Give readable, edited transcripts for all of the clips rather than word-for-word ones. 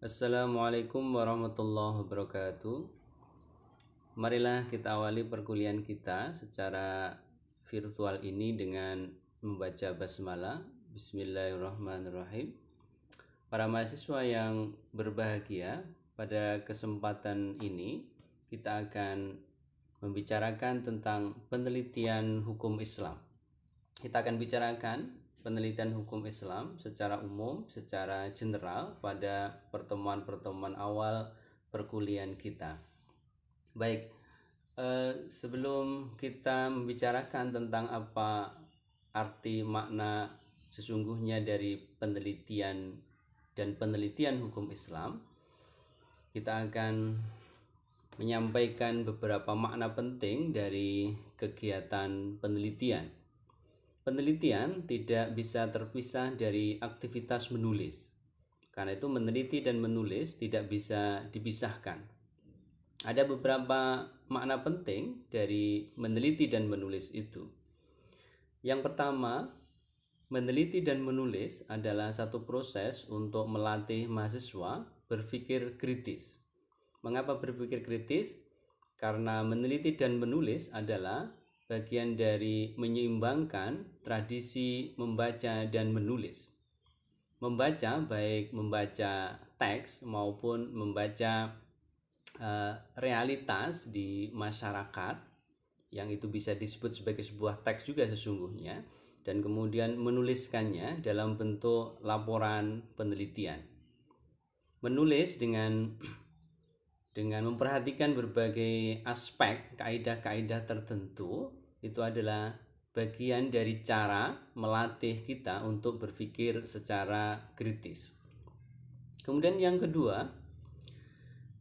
Assalamualaikum warahmatullahi wabarakatuh. Marilah kita awali perkuliahan kita secara virtual ini dengan membaca basmalah. Bismillahirrahmanirrahim. Para mahasiswa yang berbahagia, pada kesempatan ini kita akan membicarakan tentang penelitian hukum Islam. Kita akan bicarakan penelitian hukum Islam secara umum, secara general pada pertemuan-pertemuan awal perkuliahan kita. Baik, sebelum kita membicarakan tentang apa arti makna sesungguhnya dari penelitian dan penelitian hukum Islam, kita akan menyampaikan beberapa makna penting dari kegiatan penelitian. Penelitian tidak bisa terpisah dari aktivitas menulis. Karena itu meneliti dan menulis tidak bisa dipisahkan. Ada beberapa makna penting dari meneliti dan menulis itu. Yang pertama, meneliti dan menulis adalah satu proses untuk melatih mahasiswa berpikir kritis. Mengapa berpikir kritis? Karena meneliti dan menulis adalah bagian dari menyeimbangkan tradisi membaca dan menulis. Membaca baik membaca teks maupun membaca realitas di masyarakat, yang itu bisa disebut sebagai sebuah teks juga sesungguhnya, dan kemudian menuliskannya dalam bentuk laporan penelitian. Menulis dengan memperhatikan berbagai aspek kaidah-kaidah tertentu, itu adalah bagian dari cara melatih kita untuk berpikir secara kritis. Kemudian yang kedua,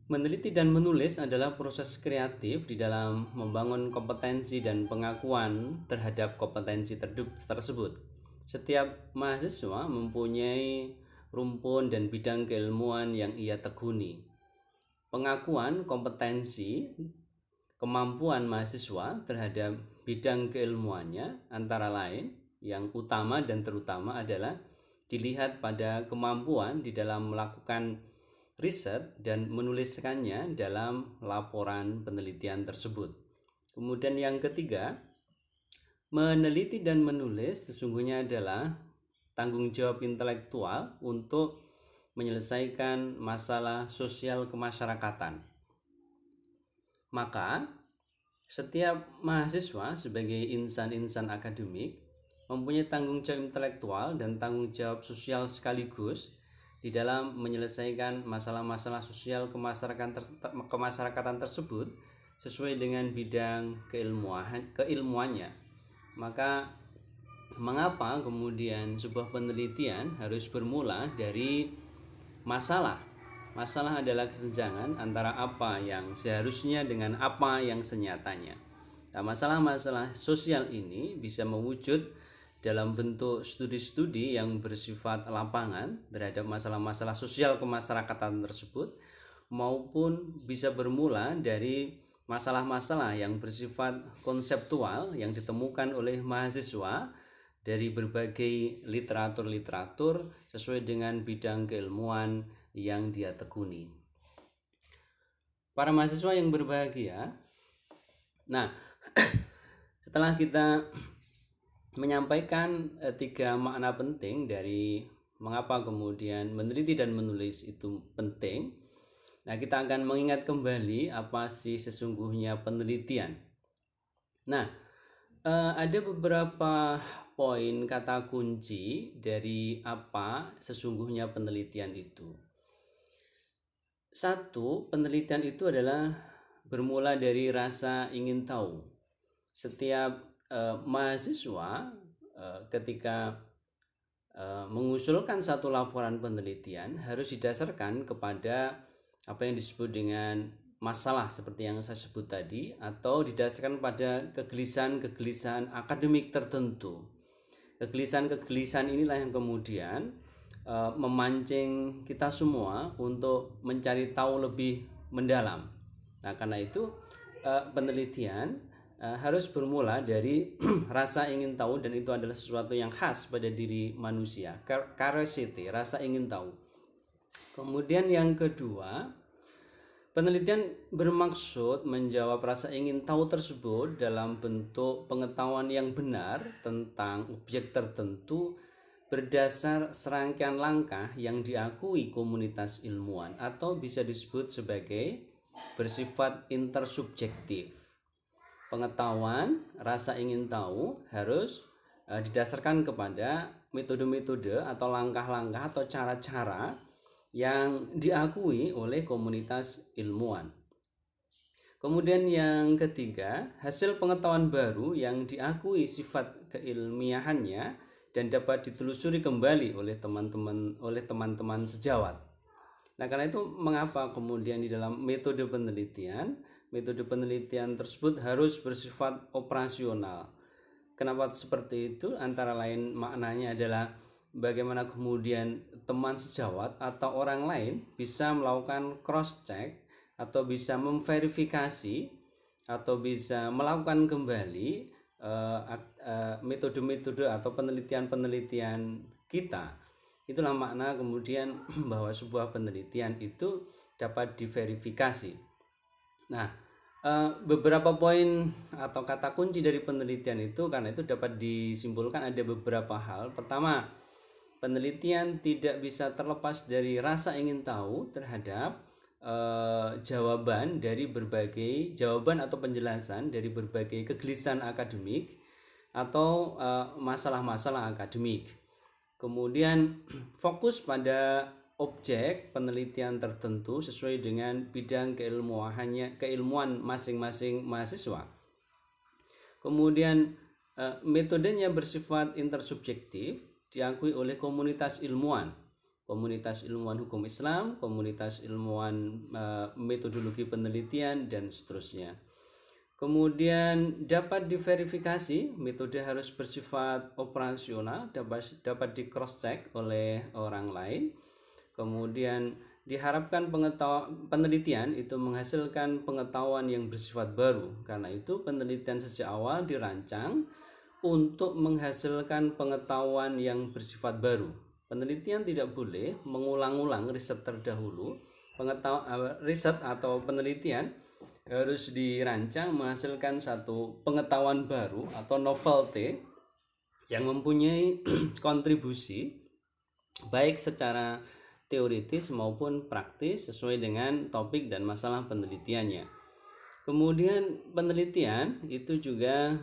meneliti dan menulis adalah proses kreatif di dalam membangun kompetensi dan pengakuan terhadap kompetensi tersebut. Setiap mahasiswa mempunyai rumpun dan bidang keilmuan yang ia tekuni. Pengakuan kompetensi kemampuan mahasiswa terhadap bidang keilmuannya antara lain yang utama dan terutama adalah dilihat pada kemampuan di dalam melakukan riset dan menuliskannya dalam laporan penelitian tersebut. Kemudian yang ketiga, meneliti dan menulis sesungguhnya adalah tanggung jawab intelektual untuk menyelesaikan masalah sosial kemasyarakatan. Maka, setiap mahasiswa sebagai insan-insan akademik mempunyai tanggung jawab intelektual dan tanggung jawab sosial sekaligus di dalam menyelesaikan masalah-masalah sosial kemasyarakatan tersebut sesuai dengan bidang keilmuannya. Maka mengapa kemudian sebuah penelitian harus bermula dari masalah? Masalah adalah kesenjangan antara apa yang seharusnya dengan apa yang senyatanya. Nah, masalah-masalah sosial ini bisa mewujud dalam bentuk studi-studi yang bersifat lapangan terhadap masalah-masalah sosial kemasyarakatan tersebut, maupun bisa bermula dari masalah-masalah yang bersifat konseptual yang ditemukan oleh mahasiswa dari berbagai literatur-literatur sesuai dengan bidang keilmuan yang dia tekuni. Para mahasiswa yang berbahagia, nah setelah kita menyampaikan tiga makna penting dari mengapa kemudian meneliti dan menulis itu penting, nah kita akan mengingat kembali apa sih sesungguhnya penelitian. Nah, ada beberapa poin kata kunci dari apa sesungguhnya penelitian itu. Satu, penelitian itu adalah bermula dari rasa ingin tahu. Setiap mahasiswa ketika mengusulkan satu laporan penelitian harus didasarkan kepada apa yang disebut dengan masalah seperti yang saya sebut tadi, atau didasarkan pada kegelisahan akademik tertentu. Kegelisahan inilah yang kemudian memancing kita semua untuk mencari tahu lebih mendalam. Nah, karena itu penelitian harus bermula dari rasa ingin tahu, dan itu adalah sesuatu yang khas pada diri manusia. Curiosity, rasa ingin tahu. Kemudian yang kedua, penelitian bermaksud menjawab rasa ingin tahu tersebut dalam bentuk pengetahuan yang benar tentang objek tertentu berdasar serangkaian langkah yang diakui komunitas ilmuwan atau bisa disebut sebagai bersifat intersubjektif. Pengetahuan, rasa ingin tahu harus didasarkan kepada metode-metode atau langkah-langkah atau cara-cara yang diakui oleh komunitas ilmuwan. Kemudian yang ketiga, hasil pengetahuan baru yang diakui sifat keilmiahannya dan dapat ditelusuri kembali oleh teman-teman sejawat. Nah, karena itu mengapa kemudian di dalam metode penelitian tersebut harus bersifat operasional. Kenapa seperti itu? Antara lain maknanya adalah bagaimana kemudian teman sejawat atau orang lain bisa melakukan cross check atau bisa memverifikasi atau bisa melakukan kembali metode-metode atau penelitian-penelitian kita. Itulah makna kemudian bahwa sebuah penelitian itu dapat diverifikasi. Nah, beberapa poin atau kata kunci dari penelitian itu, karena itu dapat disimpulkan ada beberapa hal. Pertama, penelitian tidak bisa terlepas dari rasa ingin tahu terhadap jawaban atau penjelasan dari berbagai kegelisahan akademik atau masalah-masalah akademik. Kemudian fokus pada objek penelitian tertentu sesuai dengan bidang keilmuan masing-masing mahasiswa. Kemudian metodenya bersifat intersubjektif, diakui oleh komunitas ilmuwan hukum Islam, komunitas ilmuwan metodologi penelitian, dan seterusnya. Kemudian dapat diverifikasi, metode harus bersifat operasional, dapat di cross check oleh orang lain. Kemudian diharapkan penelitian itu menghasilkan pengetahuan yang bersifat baru. Karena itu penelitian sejak awal dirancang untuk menghasilkan pengetahuan yang bersifat baru. Penelitian tidak boleh mengulang-ulang riset terdahulu. Riset atau penelitian harus dirancang menghasilkan satu pengetahuan baru atau novelty yang mempunyai kontribusi baik secara teoritis maupun praktis sesuai dengan topik dan masalah penelitiannya. Kemudian penelitian itu juga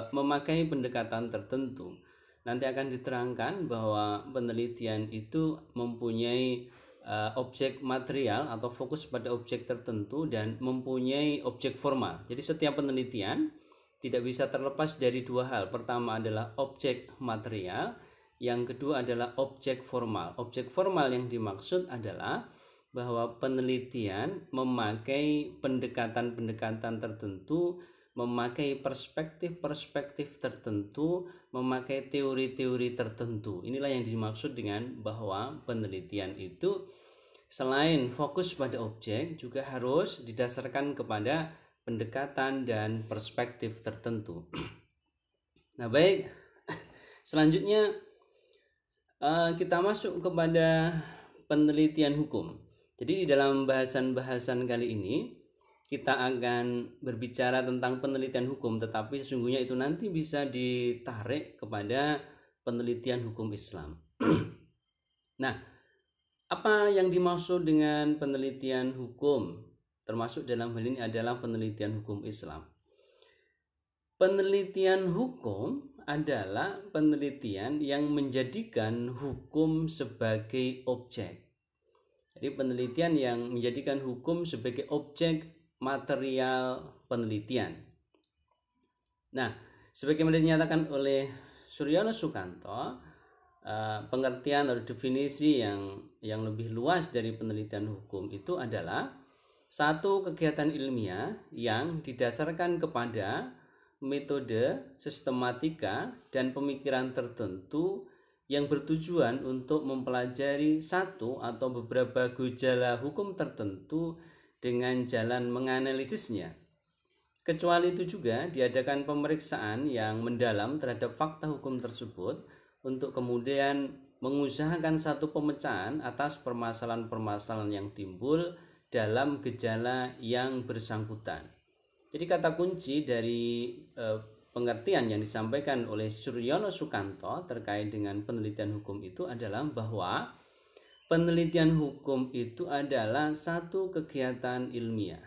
memakai pendekatan tertentu. Nanti akan diterangkan bahwa penelitian itu mempunyai objek material atau fokus pada objek tertentu dan mempunyai objek formal. Jadi setiap penelitian tidak bisa terlepas dari dua hal. Pertama adalah objek material, yang kedua adalah objek formal. Objek formal yang dimaksud adalah bahwa penelitian memakai pendekatan-pendekatan tertentu, memakai perspektif-perspektif tertentu, memakai teori-teori tertentu. Inilah yang dimaksud dengan bahwa penelitian itu selain fokus pada objek juga harus didasarkan kepada pendekatan dan perspektif tertentu. Nah, baik. Selanjutnya kita masuk kepada penelitian hukum. Jadi di dalam bahasan-bahasan kali ini kita akan berbicara tentang penelitian hukum, tetapi sesungguhnya itu nanti bisa ditarik kepada penelitian hukum Islam. Nah, apa yang dimaksud dengan penelitian hukum? Termasuk dalam hal ini adalah penelitian hukum Islam. Penelitian hukum adalah penelitian yang menjadikan hukum sebagai objek. Jadi penelitian yang menjadikan hukum sebagai objek material penelitian. Nah, sebagaimana dinyatakan oleh Suryono Sukanto, pengertian atau definisi yang lebih luas dari penelitian hukum itu adalah satu kegiatan ilmiah yang didasarkan kepada metode, sistematika, dan pemikiran tertentu yang bertujuan untuk mempelajari satu atau beberapa gejala hukum tertentu dengan jalan menganalisisnya. Kecuali itu juga diadakan pemeriksaan yang mendalam terhadap fakta hukum tersebut untuk kemudian mengusahakan satu pemecahan atas permasalahan-permasalahan yang timbul dalam gejala yang bersangkutan. Jadi kata kunci dari pengertian yang disampaikan oleh Suryono Sukanto terkait dengan penelitian hukum itu adalah bahwa penelitian hukum itu adalah satu kegiatan ilmiah.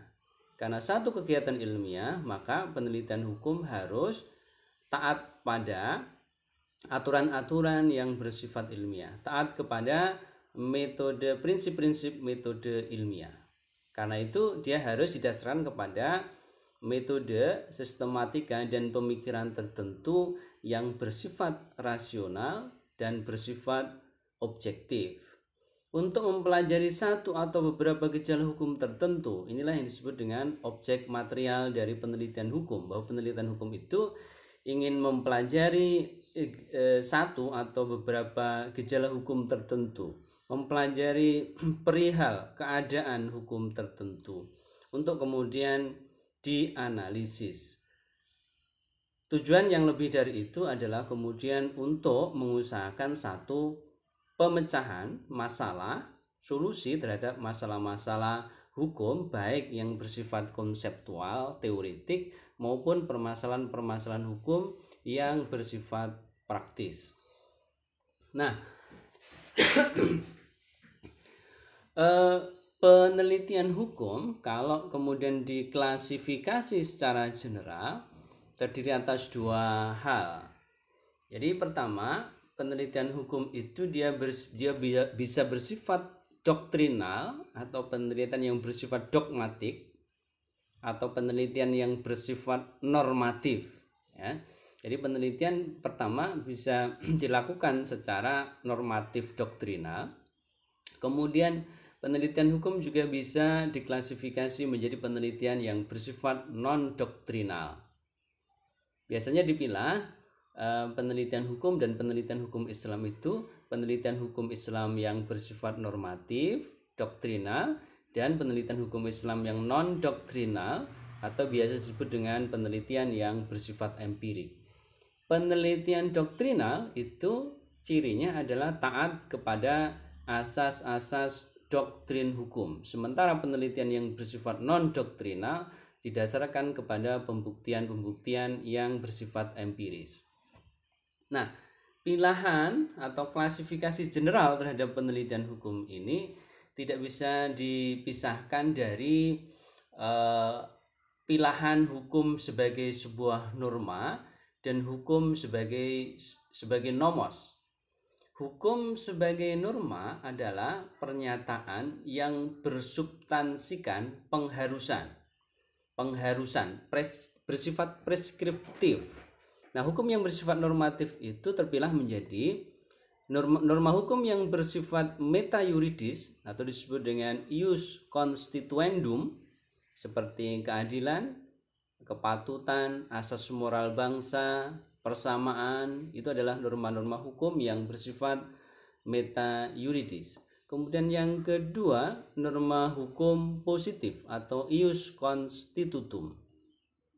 Karena satu kegiatan ilmiah, maka penelitian hukum harus taat pada aturan-aturan yang bersifat ilmiah, taat kepada metode, prinsip-prinsip metode ilmiah. Karena itu dia harus didasarkan kepada metode, sistematika, dan pemikiran tertentu yang bersifat rasional dan bersifat objektif. Untuk mempelajari satu atau beberapa gejala hukum tertentu, inilah yang disebut dengan objek material dari penelitian hukum, bahwa penelitian hukum itu ingin mempelajari satu atau beberapa gejala hukum tertentu, mempelajari perihal keadaan hukum tertentu untuk kemudian dianalisis. Tujuan yang lebih dari itu adalah kemudian untuk mengusahakan satu pemecahan masalah, solusi terhadap masalah-masalah hukum, baik yang bersifat konseptual, teoretik, maupun permasalahan-permasalahan hukum yang bersifat praktis. Nah, penelitian hukum kalau kemudian diklasifikasi secara general terdiri atas dua hal. Jadi pertama, penelitian hukum itu dia bisa bersifat doktrinal atau penelitian yang bersifat dogmatik atau penelitian yang bersifat normatif, ya. Jadi penelitian pertama bisa dilakukan secara normatif doktrinal. Kemudian penelitian hukum juga bisa diklasifikasi menjadi penelitian yang bersifat non-doktrinal. Biasanya dipilah penelitian hukum dan penelitian hukum Islam itu penelitian hukum Islam yang bersifat normatif, doktrinal, dan penelitian hukum Islam yang non-doktrinal atau biasa disebut dengan penelitian yang bersifat empirik. Penelitian doktrinal itu cirinya adalah taat kepada asas-asas doktrin hukum. Sementara penelitian yang bersifat non-doktrinal didasarkan kepada pembuktian-pembuktian yang bersifat empiris. Nah, pilihan atau klasifikasi general terhadap penelitian hukum ini tidak bisa dipisahkan dari pilihan hukum sebagai sebuah norma dan hukum sebagai nomos. Hukum sebagai norma adalah pernyataan yang bersubstansikan pengharusan bersifat preskriptif. Nah, hukum yang bersifat normatif itu terpilah menjadi norma hukum yang bersifat metayuridis atau disebut dengan ius constituendum seperti keadilan, kepatutan, asas moral bangsa, persamaan, itu adalah norma-norma hukum yang bersifat metayuridis. Kemudian yang kedua, norma hukum positif atau ius constitutum.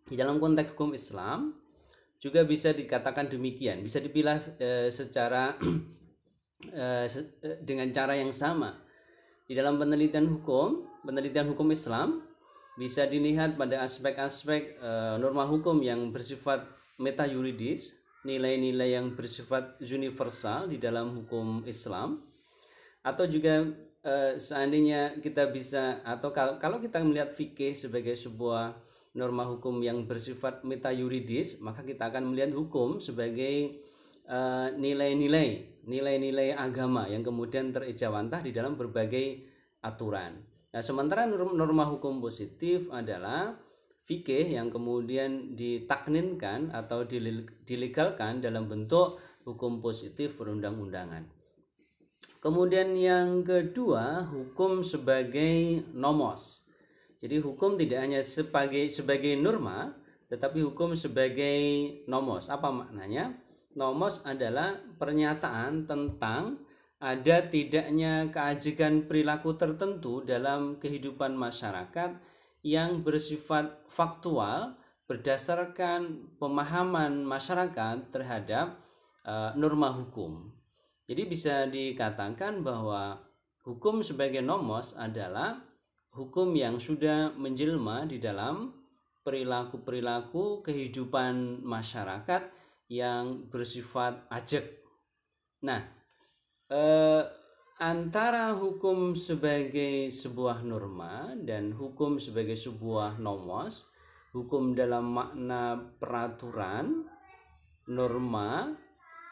Di dalam konteks hukum Islam juga bisa dikatakan demikian, bisa dipilah secara dengan cara yang sama. Di dalam penelitian hukum Islam bisa dilihat pada aspek-aspek norma hukum yang bersifat metayuridis, nilai-nilai yang bersifat universal di dalam hukum Islam, atau juga seandainya kita bisa, atau kalau kita melihat fikih sebagai sebuah norma hukum yang bersifat metayuridis, maka kita akan melihat hukum sebagai nilai-nilai agama yang kemudian terijawantah di dalam berbagai aturan. Nah, sementara norma hukum positif adalah fikih yang kemudian ditakninkan atau dilegalkan dalam bentuk hukum positif perundang-undangan. Kemudian yang kedua, hukum sebagai nomos. Jadi hukum tidak hanya sebagai norma, tetapi hukum sebagai nomos. Apa maknanya? Nomos adalah pernyataan tentang ada tidaknya keajegan perilaku tertentu dalam kehidupan masyarakat yang bersifat faktual berdasarkan pemahaman masyarakat terhadap norma hukum. Jadi bisa dikatakan bahwa hukum sebagai nomos adalah hukum yang sudah menjelma di dalam perilaku-perilaku kehidupan masyarakat yang bersifat ajek. Nah, antara hukum sebagai sebuah norma dan hukum sebagai sebuah nomos, hukum dalam makna peraturan, norma,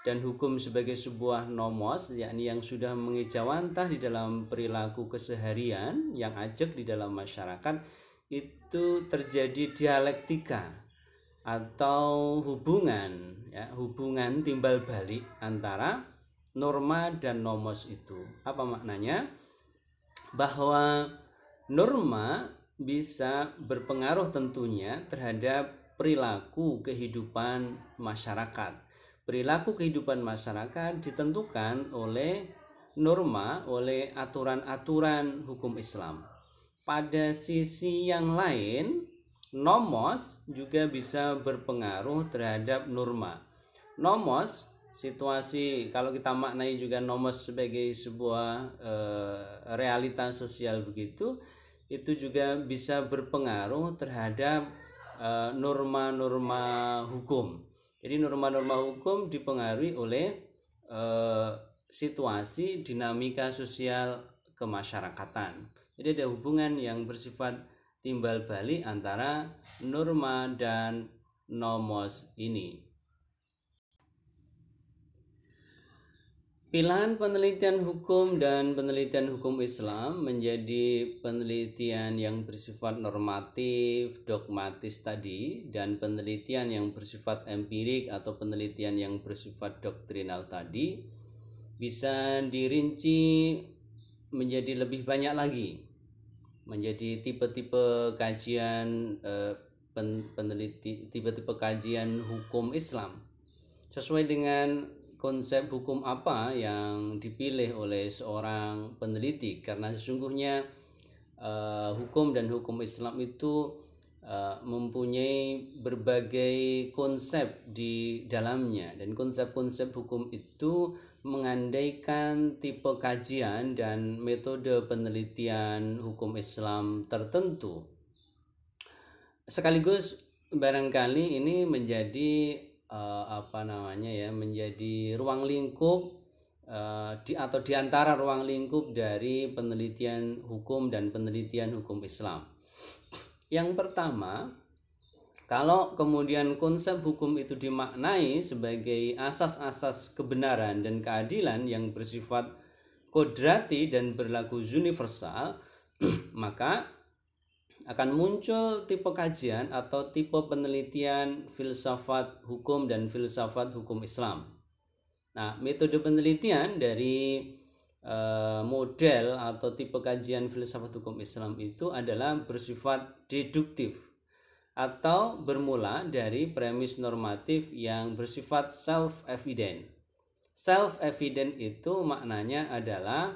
dan hukum sebagai sebuah nomos, yakni yang sudah mengejawantah di dalam perilaku keseharian yang ajak di dalam masyarakat, itu terjadi dialektika atau hubungan, ya, hubungan timbal balik antara norma dan nomos itu. Apa maknanya? Bahwa norma bisa berpengaruh tentunya terhadap perilaku kehidupan masyarakat. Perilaku kehidupan masyarakat ditentukan oleh norma, oleh aturan-aturan hukum Islam. Pada sisi yang lain, nomos juga bisa berpengaruh terhadap norma. Nomos, situasi, kalau kita maknai juga nomos sebagai sebuah realitas sosial begitu, itu juga bisa berpengaruh terhadap norma-norma hukum. Jadi norma-norma hukum dipengaruhi oleh situasi dinamika sosial kemasyarakatan. Jadi ada hubungan yang bersifat timbal balik antara norma dan nomos ini. Pilihan penelitian hukum dan penelitian hukum Islam menjadi penelitian yang bersifat normatif, dogmatis tadi, dan penelitian yang bersifat empirik atau penelitian yang bersifat doktrinal tadi bisa dirinci menjadi lebih banyak lagi, menjadi tipe-tipe kajian tipe-tipe kajian hukum Islam sesuai dengan konsep hukum apa yang dipilih oleh seorang peneliti, karena sesungguhnya hukum dan hukum Islam itu mempunyai berbagai konsep di dalamnya, dan konsep-konsep hukum itu mengandaikan tipe kajian dan metode penelitian hukum Islam tertentu. Sekaligus barangkali ini menjadi menjadi ruang lingkup atau diantara ruang lingkup dari penelitian hukum dan penelitian hukum Islam. Yang pertama, kalau kemudian konsep hukum itu dimaknai sebagai asas-asas kebenaran dan keadilan yang bersifat kodrati dan berlaku universal, maka akan muncul tipe kajian atau tipe penelitian filsafat hukum dan filsafat hukum Islam. Nah, metode penelitian dari model atau tipe kajian filsafat hukum Islam itu adalah bersifat deduktif atau bermula dari premis normatif yang bersifat self-evident. Self-evident itu maknanya adalah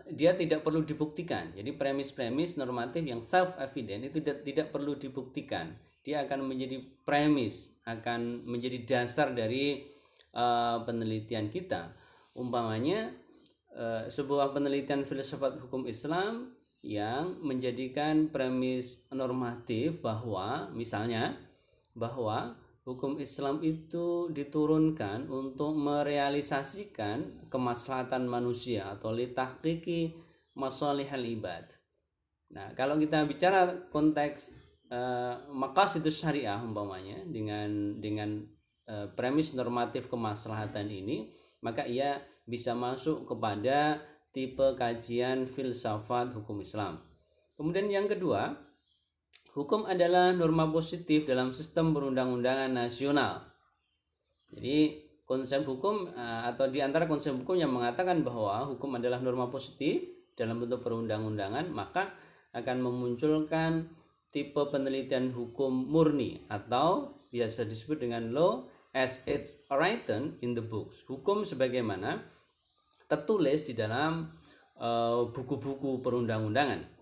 dia tidak perlu dibuktikan. Jadi premis-premis normatif yang self-evident itu tidak perlu dibuktikan. Dia akan menjadi premis, akan menjadi dasar dari penelitian kita. Umpamanya sebuah penelitian filsafat hukum Islam yang menjadikan premis normatif bahwa misalnya bahwa hukum Islam itu diturunkan untuk merealisasikan kemaslahatan manusia atau litahqiqi masalihal ibad. Nah, kalau kita bicara konteks maqasidus syariah umpamanya dengan premis normatif kemaslahatan ini, maka ia bisa masuk kepada tipe kajian filsafat hukum Islam. Kemudian yang kedua, hukum adalah norma positif dalam sistem perundang-undangan nasional. Jadi konsep hukum atau di antara konsep hukum yang mengatakan bahwa hukum adalah norma positif dalam bentuk perundang-undangan, maka akan memunculkan tipe penelitian hukum murni atau biasa disebut dengan law as it's written in the books. Hukum sebagaimana tertulis di dalam buku-buku perundang-undangan.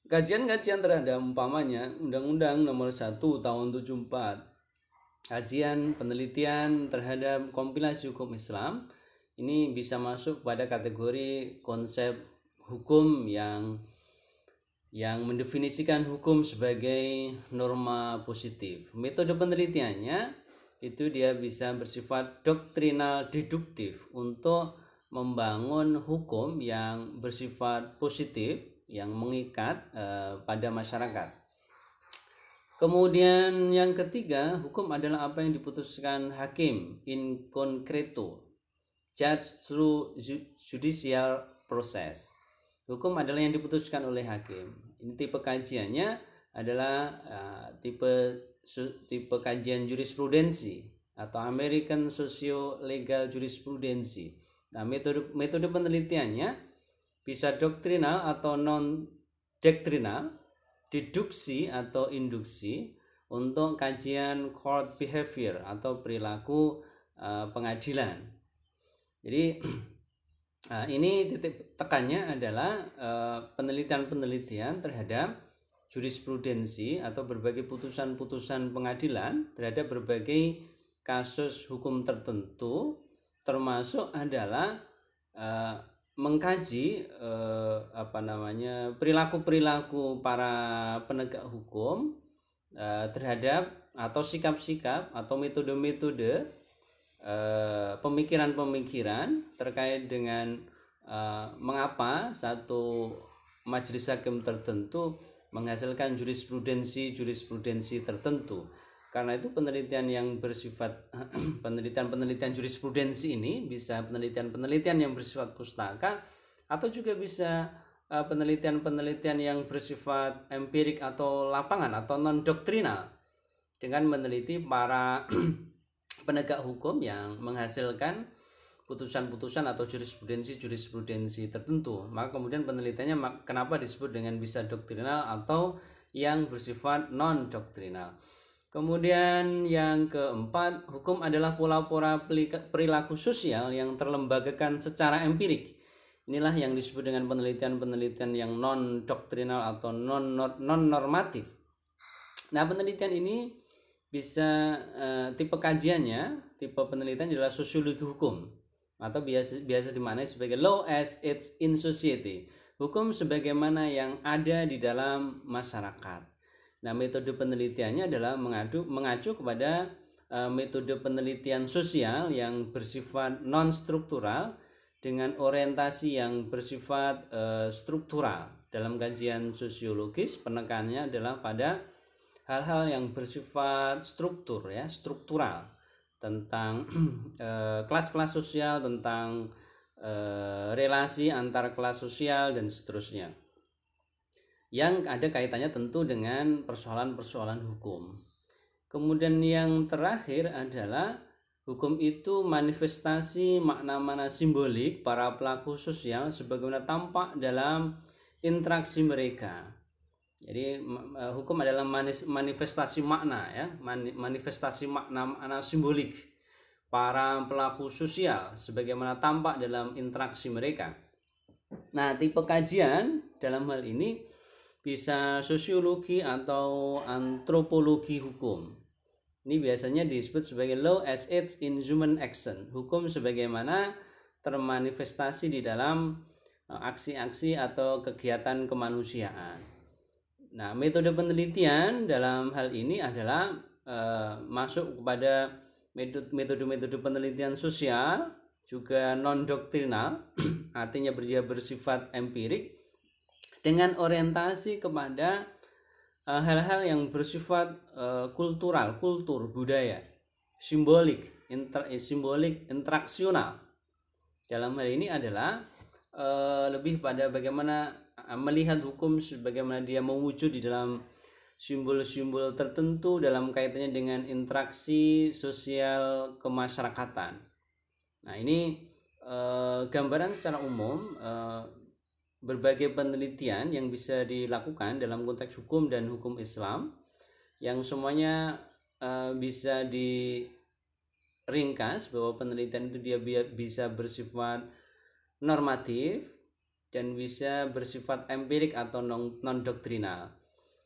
Kajian-kajian terhadap umpamanya Undang-Undang Nomor 1 Tahun 74 kajian penelitian terhadap kompilasi hukum Islam ini bisa masuk pada kategori konsep hukum yang mendefinisikan hukum sebagai norma positif. Metode penelitiannya itu dia bisa bersifat doktrinal deduktif untuk membangun hukum yang bersifat positif yang mengikat pada masyarakat. Kemudian yang ketiga, hukum adalah apa yang diputuskan hakim in concreto, judge through judicial process. Hukum adalah yang diputuskan oleh hakim. Ini tipe kajiannya adalah tipe kajian jurisprudensi atau American Socio-Legal Jurisprudency. Nah, metode penelitiannya bisa doktrinal atau non-doktrinal, deduksi atau induksi untuk kajian court behavior atau perilaku pengadilan. Jadi ini titik tekannya adalah penelitian-penelitian terhadap jurisprudensi atau berbagai putusan-putusan pengadilan terhadap berbagai kasus hukum tertentu, termasuk adalah mengkaji perilaku-perilaku para penegak hukum terhadap atau sikap-sikap atau metode-metode pemikiran-pemikiran terkait dengan mengapa satu majelis hakim tertentu menghasilkan jurisprudensi tertentu. Karena itu penelitian yang bersifat penelitian jurisprudensi ini bisa penelitian yang bersifat pustaka atau juga bisa penelitian yang bersifat empirik atau lapangan atau non-doktrinal dengan meneliti para penegak hukum yang menghasilkan putusan-putusan atau jurisprudensi tertentu. Maka kemudian penelitiannya kenapa disebut dengan bisa doktrinal atau yang bersifat non-doktrinal. Kemudian yang keempat, hukum adalah pola-pola perilaku sosial yang terlembagakan secara empirik. Inilah yang disebut dengan penelitian-penelitian yang non-doktrinal atau non-normatif. Nah, penelitian ini bisa tipe kajiannya, tipe penelitian adalah sosiologi hukum atau biasa dimaknai sebagai law as it's in society. Hukum sebagaimana yang ada di dalam masyarakat. Nah, metode penelitiannya adalah mengacu kepada metode penelitian sosial yang bersifat non-struktural dengan orientasi yang bersifat struktural. Dalam kajian sosiologis, penekanannya adalah pada hal-hal yang bersifat struktural tentang kelas-kelas sosial, tentang relasi antar kelas sosial dan seterusnya, yang ada kaitannya tentu dengan persoalan-persoalan hukum. Kemudian yang terakhir adalah hukum itu manifestasi makna-makna simbolik para pelaku sosial sebagaimana tampak dalam interaksi mereka. Jadi hukum adalah manifestasi makna manifestasi makna simbolik para pelaku sosial sebagaimana tampak dalam interaksi mereka. Nah, tipe kajian dalam hal ini bisa sosiologi atau antropologi hukum. Ini biasanya disebut sebagai law as it's in human action. Hukum sebagaimana termanifestasi di dalam aksi-aksi atau kegiatan kemanusiaan. Nah, metode penelitian dalam hal ini adalah masuk kepada metode penelitian sosial, juga non-doktrinal, artinya dia bersifat empirik, dengan orientasi kepada hal-hal yang bersifat kultur budaya, simbolik interaksional. Dalam hal ini adalah lebih pada bagaimana melihat hukum sebagaimana dia mewujud di dalam simbol-simbol tertentu dalam kaitannya dengan interaksi sosial kemasyarakatan. Nah, ini gambaran secara umum berbagai penelitian yang bisa dilakukan dalam konteks hukum dan hukum Islam yang semuanya bisa diringkas bahwa penelitian itu dia bisa bersifat normatif dan bisa bersifat empirik atau non-doktrinal.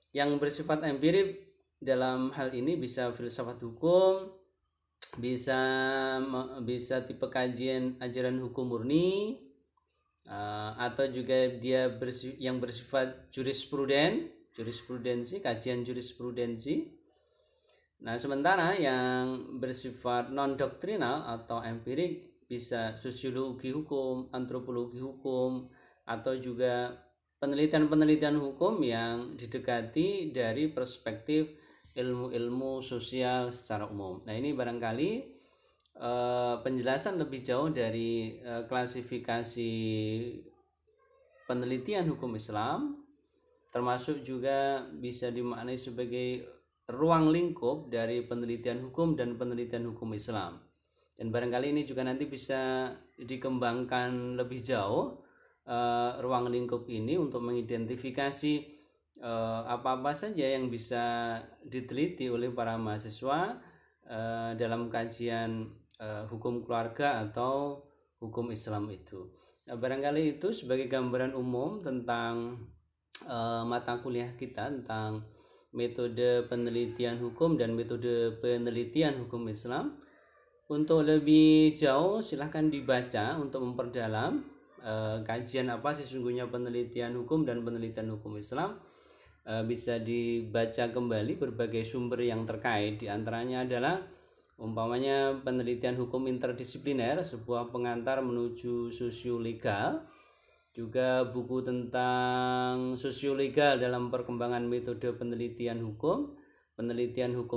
Yang bersifat empirik dalam hal ini bisa filsafat hukum, bisa tipe kajian ajaran hukum murni, atau juga dia yang bersifat jurisprudensi, kajian jurisprudensi. Nah, sementara yang bersifat non doktrinal atau empirik bisa sosiologi hukum, antropologi hukum, atau juga penelitian-penelitian hukum yang didekati dari perspektif ilmu-ilmu sosial secara umum. Nah, ini barangkali penjelasan lebih jauh dari klasifikasi penelitian hukum Islam, termasuk juga bisa dimaknai sebagai ruang lingkup dari penelitian hukum dan penelitian hukum Islam. Dan barangkali ini juga nanti bisa dikembangkan lebih jauh ruang lingkup ini untuk mengidentifikasi apa-apa saja yang bisa diteliti oleh para mahasiswa dalam kajian hukum keluarga atau hukum Islam itu. Nah, barangkali itu sebagai gambaran umum tentang mata kuliah kita tentang metode penelitian hukum dan metode penelitian hukum Islam. Untuk lebih jauh silahkan dibaca untuk memperdalam kajian apa sesungguhnya penelitian hukum dan penelitian hukum Islam. Bisa dibaca kembali berbagai sumber yang terkait, diantaranya adalah umpamanya penelitian hukum interdisipliner, sebuah pengantar menuju sosiolegal, juga buku tentang sosiolegal dalam perkembangan metode penelitian hukum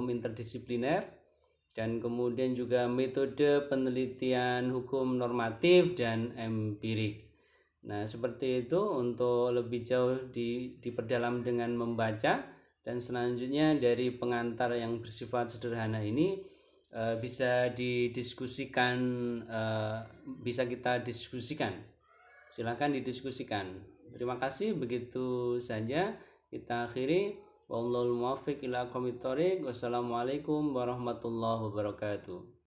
interdisipliner, dan kemudian juga metode penelitian hukum normatif dan empirik. Nah, seperti itu untuk lebih jauh diperdalam dengan membaca. Dan selanjutnya dari pengantar yang bersifat sederhana ini bisa didiskusikan, bisa kita diskusikan. Silakan didiskusikan. Terima kasih, begitu saja kita akhiri. Wallahul muwaffiq ila aqwamit thoriq. Wassalamualaikum warahmatullahi wabarakatuh.